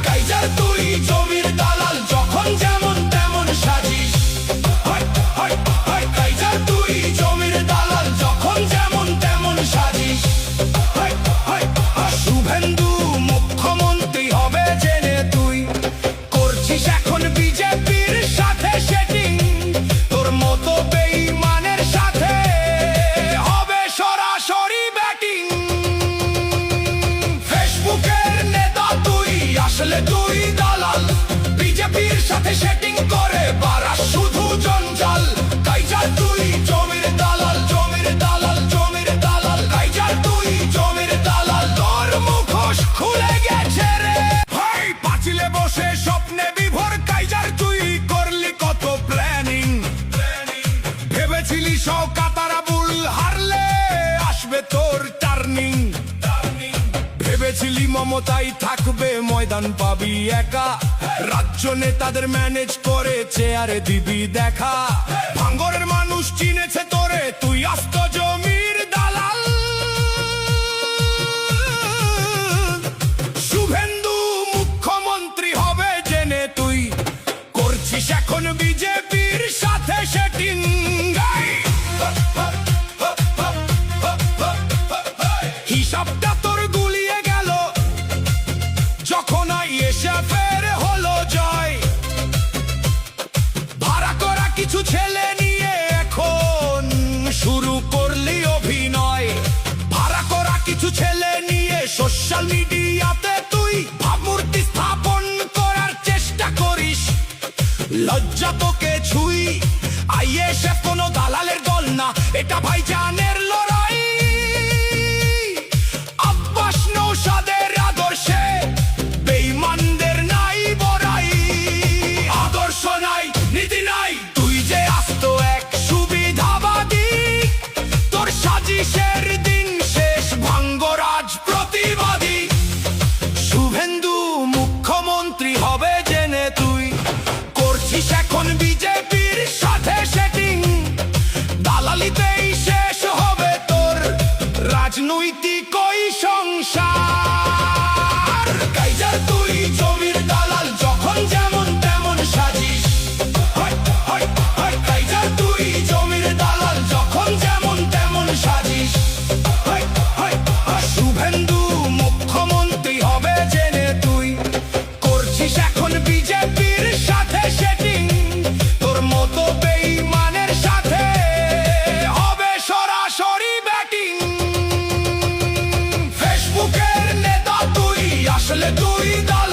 Kaiser তুই জমির দালাল, যখন যেমন তেমন সাজিস। কাইজার তুই জমির দালাল, যখন যেমন তেমন সাজিস। শুভেন্দু মুখ্যমন্ত্রী হবে জেনে তুই করছিস এখন বিজেপির সাথে সেটিং। তোর মতো বেঈমানের সাথে হবে সরাসরি ব্যাটিং। ফেসবুকের নেতা তুই, আসলে তুই দালাল। বিজেপির সাথে সেটিং করে বাড়াস শুধু জঞ্জাল। কাইজার তুই জমির দালাল, জমির দালাল, জমির দালাল। কাইজার তুই জমির দালাল, তোর মুখোশ খুলে গেছে রে। ভাই পাঁচিলে বসে স্বপ্নে বিভোর, কাইজার তুই করলি কত প্ল্যানিং। ভেবেছিলি শওকত আরাবুল হারলে আসবে তোর টার্নিং। ভেবেছিলি মমতাই থাকবে, ময়দান পাবি একা। রাজ্য নেতাদের ম্যানেজ করে চেয়ারে দিবি দেখা। ভাঙ্গরের মানুষ চিনেছে তোরে, তুই আস্ত জমির দালাল। শুভেন্দু মুখ্যমন্ত্রী হবে জেনে তুই করছিস এখন বিজেপির সাথে সেটিং। হিসাবটা তোর গুলিয়ে গেল যখন আইএসএফের হলো জয়। ভাড়া করা কিছু ছেলে নিয়ে এখন শুরু করলি অভিনয়। ভাড়া করা কিছু ছেলে নিয়ে সোশ্যাল মিডিয়াতে তুই ভাবমূর্তি স্থাপন করার চেষ্টা করিস। লজ্জা তোকে ছুই, আইএসএফ কোনো দালালের দল না, এটা ভাই জানে